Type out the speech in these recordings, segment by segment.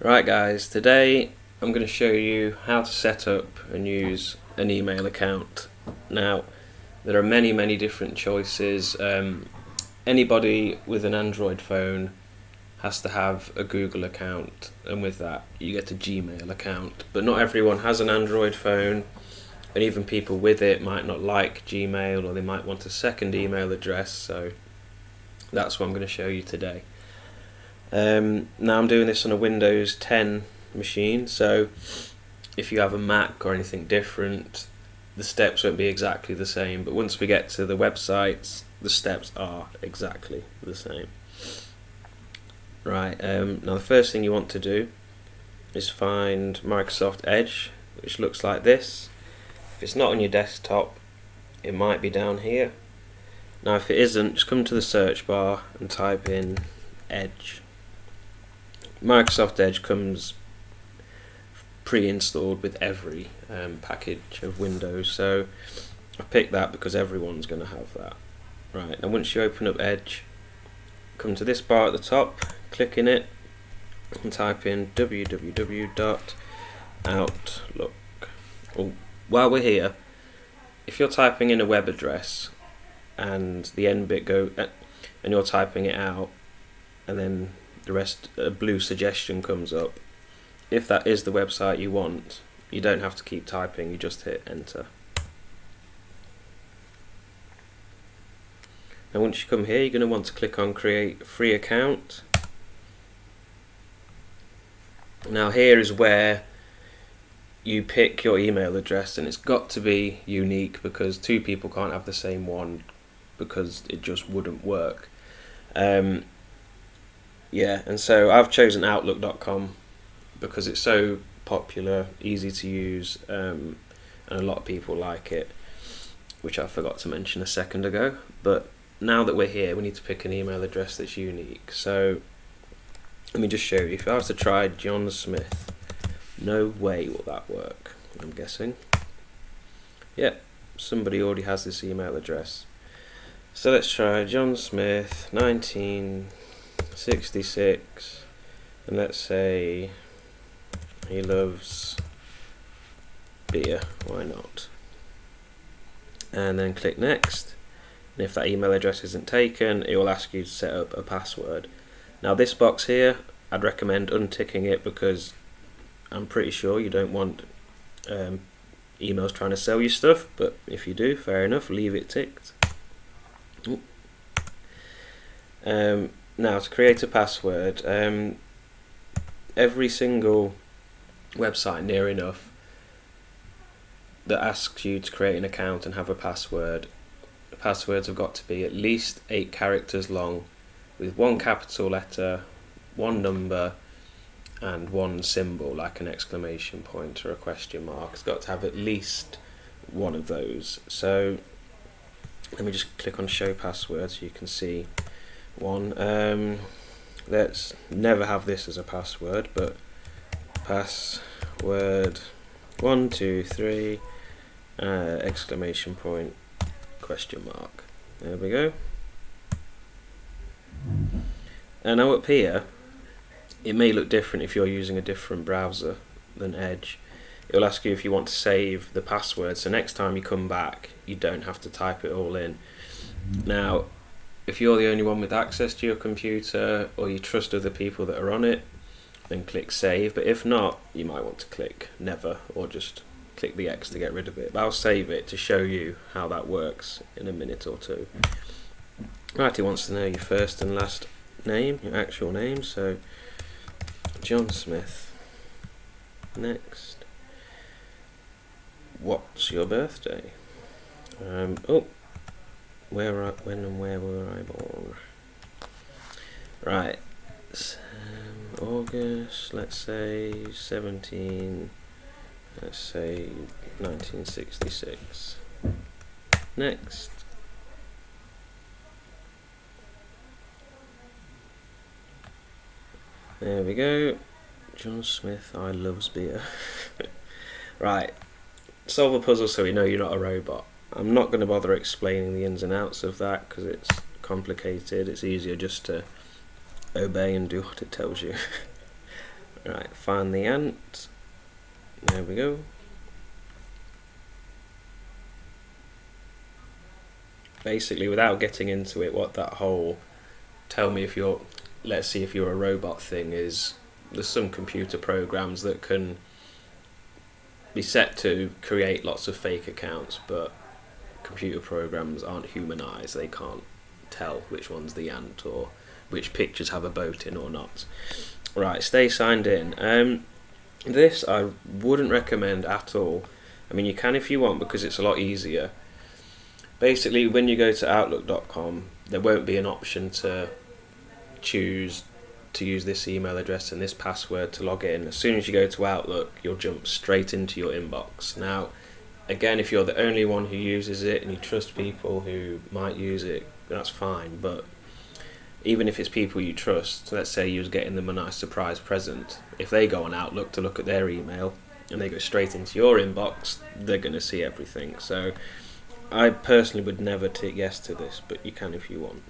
Right guys, today I'm going to show you how to set up and use an email account. Now, there are many different choices. Anybody with an Android phone has to have a Google account, and with that you get a Gmail account. But not everyone has an Android phone, and even people with it might not like Gmail, or they might want a second email address, so that's what I'm going to show you today. Now I'm doing this on a Windows 10 machine, so if you have a Mac or anything different, the steps won't be exactly the same, but once we get to the websites, the steps are exactly the same. Right, now the first thing you want to do is find Microsoft Edge, which looks like this. If it's not on your desktop, it might be down here. Now if it isn't, just come to the search bar and type in Edge. Microsoft Edge comes pre-installed with every package of Windows, so I picked that because everyone's going to have that. Right, and once you open up Edge, come to this bar at the top, click in it and type in www.outlook. While we're here, if you're typing in a web address and the end bit and you're typing it out and then the rest, a blue suggestion comes up, if that is the website you want, you don't have to keep typing, you just hit enter. Now once you come here, you're going to want to click on create free account. Now here is where you pick your email address, and it's got to be unique because two people can't have the same one because it just wouldn't work. Yeah, and so I've chosen Outlook.com because it's so popular, easy to use, and a lot of people like it, which I forgot to mention a second ago. But now that we're here, we need to pick an email address that's unique. So let me just show you. If I was to try John Smith, no way will that work, I'm guessing. Yeah, somebody already has this email address. So let's try John Smith 1966, and let's say he loves beer, why not? And then click next, and if that email address isn't taken, it will ask you to set up a password. Now this box here, I'd recommend unticking it because I'm pretty sure you don't want emails trying to sell you stuff, but if you do, fair enough, leave it ticked. Now to create a password, every single website near enough that asks you to create an account and have a password, the passwords have got to be at least 8 characters long with 1 capital letter, 1 number and 1 symbol like an exclamation point or a question mark. It's got to have at least one of those. So let me just click on show password so you can see one. Let's never have this as a password, but password 1 2 3 exclamation point question mark. There we go. And now up here, it may look different if you're using a different browser than Edge. It will ask you if you want to save the password, so next time you come back you don't have to type it all in. Now if you're the only one with access to your computer, or you trust other people that are on it, then click save, but if not, you might want to click never, or just click the X to get rid of it. But I'll save it to show you how that works in a minute or two. Right, it wants to know your first and last name, your actual name, so John Smith. Next, what's your birthday? When and where were I born? Right, August, let's say 17, let's say 1966. Next. There we go. John Smith, I loves beer. Right, solve a puzzle so we know you're not a robot. I'm not going to bother explaining the ins and outs of that because it's complicated. It's easier just to obey and do what it tells you. Right, find the ant. There we go. Basically, without getting into it, what that whole tell me if you're, let's see if you're a robot thing is, there's some computer programs that can be set to create lots of fake accounts, but computer programs aren't humanized. They can't tell which one's the ant or which pictures have a boat in or not. Right, stay signed in. This I wouldn't recommend at all. I mean, you can if you want, because it's a lot easier. Basically, when you go to Outlook.com, there won't be an option to choose to use this email address and this password to log in. As soon as you go to Outlook, you'll jump straight into your inbox. Now, again, if you're the only one who uses it and you trust people who might use it, that's fine. But even if it's people you trust, let's say you was getting them a nice surprise present, if they go on Outlook to look at their email and they go straight into your inbox, they're going to see everything. So I personally would never tick yes to this, but you can if you want.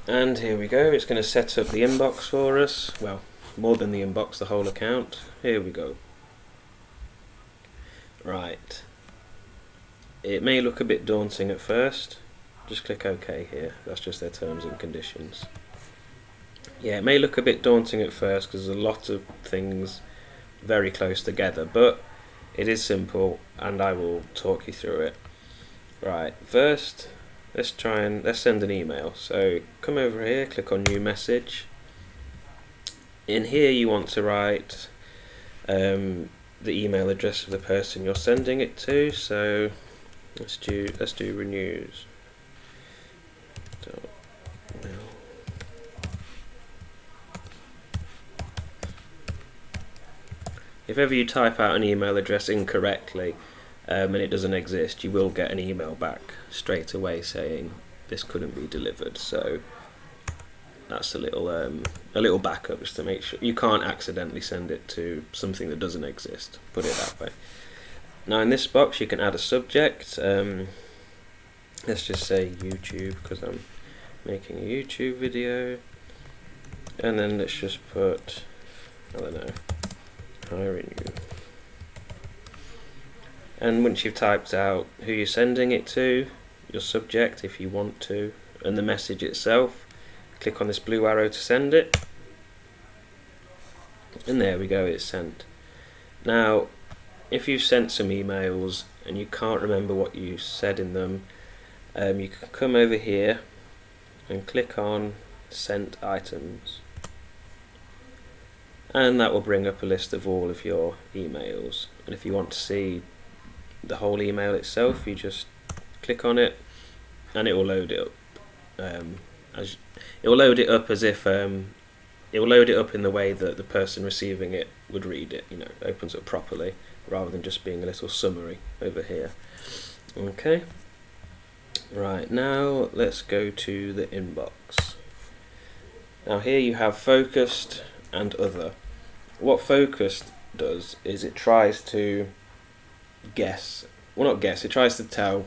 And here we go, it's going to set up the inbox for us. Well, more than the inbox, the whole account. Here we go. Right. It may look a bit daunting at first. Just click OK here. That's just their terms and conditions. Yeah, it may look a bit daunting at first because there's a lot of things very close together, but it is simple and I will talk you through it. Right, first let's send an email. So come over here, click on new message. In here you want to write the email address of the person you're sending it to. So let's do renews. If ever you type out an email address incorrectly and it doesn't exist, you will get an email back straight away saying this couldn't be delivered. So that's a little backup just to make sure you can't accidentally send it to something that doesn't exist. Put it that way. Now in this box you can add a subject. Let's just say YouTube because I'm making a YouTube video, and then let's just put, I don't know, hiring you. And once you've typed out who you're sending it to, your subject if you want to, and the message itself, click on this blue arrow to send it, and there we go, it's sent. Now if you've sent some emails and you can't remember what you said in them, you can come over here and click on sent items, and that will bring up a list of all of your emails. And if you want to see the whole email itself, you just click on it and it will load it up. It will load it up as if it will load it up in the way that the person receiving it would read it. You know, it opens up properly rather than just being a little summary over here. Okay. Right, now let's go to the inbox. Now here you have focused and other. What focused does is it tries to guess, well not guess, it tries to tell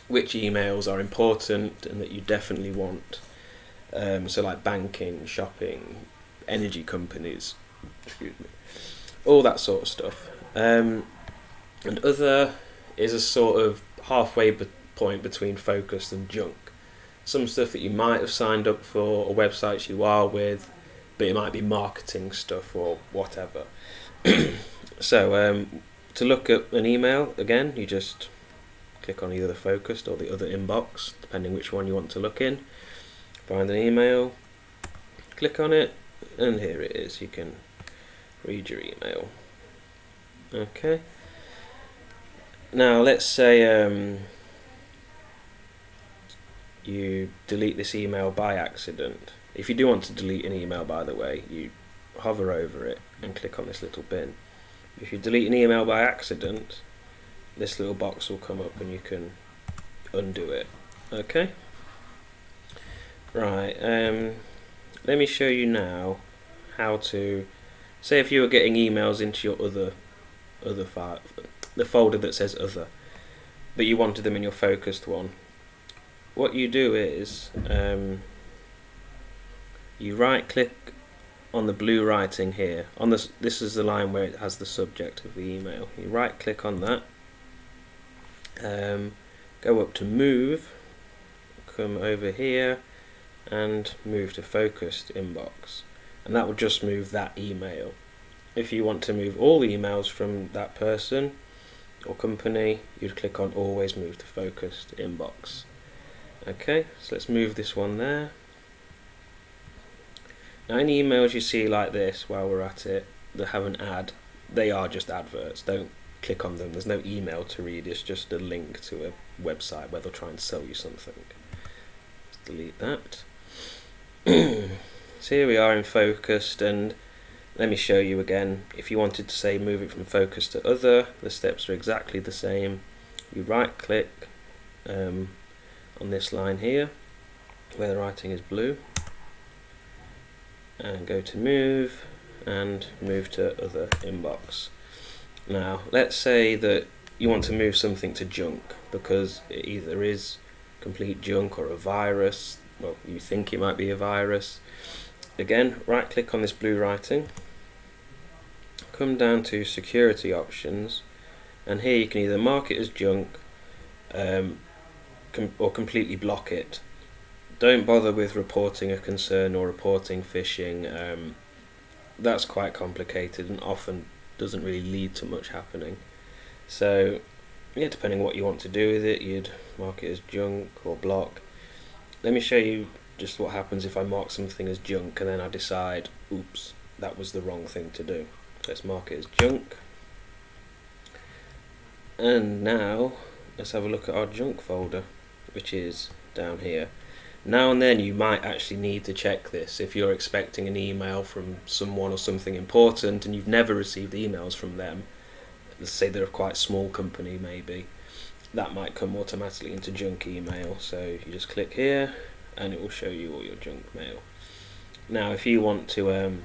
which emails are important and that you definitely want. So like banking, shopping, energy companies, excuse me, all that sort of stuff. And other is a sort of halfway point between focused and junk. Some stuff that you might have signed up for or websites you are with, but it might be marketing stuff or whatever. So to look at an email, again, you just click on either the focused or the other inbox, depending which one you want to look in. Find an email, click on it, and here it is. You can read your email. Okay. Now let's say you delete this email by accident. If you do want to delete an email, by the way, you hover over it and click on this little bin. If you delete an email by accident, this little box will come up and you can undo it. Okay. Right. Let me show you now how to, say if you were getting emails into your other file, the folder that says other, but you wanted them in your focused one. What you do is you right click on the blue writing here. On this is the line where it has the subject of the email. You right click on that, go up to move, come over here and move to focused inbox, and that will just move that email. If you want to move all the emails from that person or company, you'd click on always move to focused inbox. Okay, so let's move this one there. Now any emails you see like this while we're at it that have an ad, they are just adverts. Don't click on them. There's no email to read, it's just a link to a website where they'll try and sell you something. Let's delete that. So here we are in focused, and let me show you again. If you wanted to say move it from focus to other, the steps are exactly the same. You right click on this line here where the writing is blue and go to move and move to other inbox. Now let's say that you want to move something to junk because it either is complete junk or a virus. Well, you think it might be a virus. Again, right click on this blue writing, come down to security options, and here you can either mark it as junk or completely block it. Don't bother with reporting a concern or reporting phishing. That's quite complicated and often doesn't really lead to much happening. So yeah, depending what you want to do with it, you'd mark it as junk or block. Let me show you just what happens if I mark something as junk and then I decide, oops, that was the wrong thing to do. Let's mark it as junk. And now let's have a look at our junk folder, which is down here. Now and then you might actually need to check this if you're expecting an email from someone or something important and you've never received emails from them. Let's say they're a quite small company maybe. That might come automatically into junk email, so you just click here and it will show you all your junk mail. Now if you want to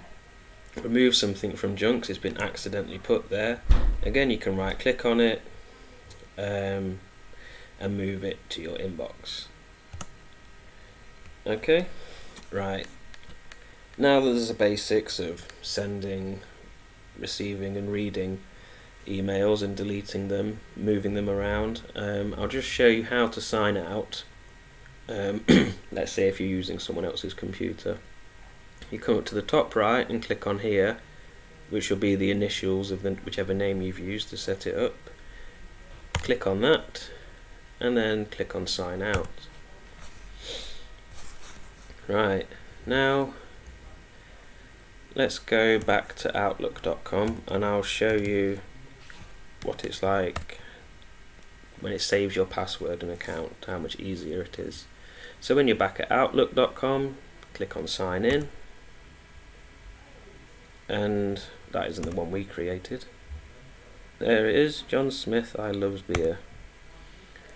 remove something from junk, it's been accidentally put there, again you can right click on it and move it to your inbox. Okay, right, now that there's the basics of sending, receiving and reading emails and deleting them, moving them around, I'll just show you how to sign out. Let's say if you're using someone else's computer, you come up to the top right and click on here, which will be the initials of whichever name you've used to set it up. Click on that and then click on sign out. Right, now let's go back to Outlook.com and I'll show you what it's like when it saves your password and account, how much easier it is. So when you're back at Outlook.com, click on sign in, and that isn't the one we created. There it is, John Smith, I loves beer.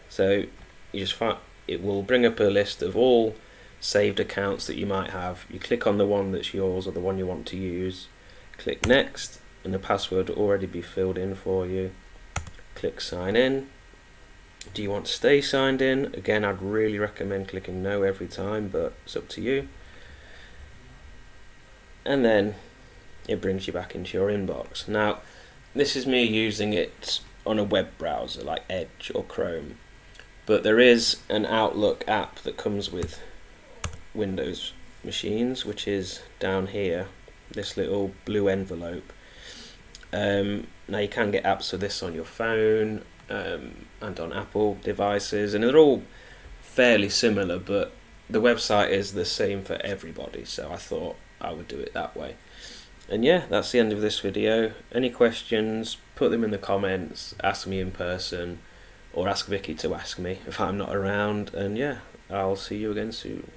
So you just find it will bring up a list of all saved accounts that you might have. You click on the one that's yours or the one you want to use, click next, and the password will already be filled in for you. Click sign in. Do you want to stay signed in? Again, I'd really recommend clicking no every time, but it's up to you. And then it brings you back into your inbox. Now this is me using it on a web browser like Edge or Chrome, but there is an Outlook app that comes with Windows machines, which is down here, this little blue envelope. Now you can get apps for this on your phone and on Apple devices, and they're all fairly similar, but the website is the same for everybody, so I thought I would do it that way. And yeah, that's the end of this video. Any questions, put them in the comments, ask me in person, or ask Vicky to ask me if I'm not around, and yeah, I'll see you again soon.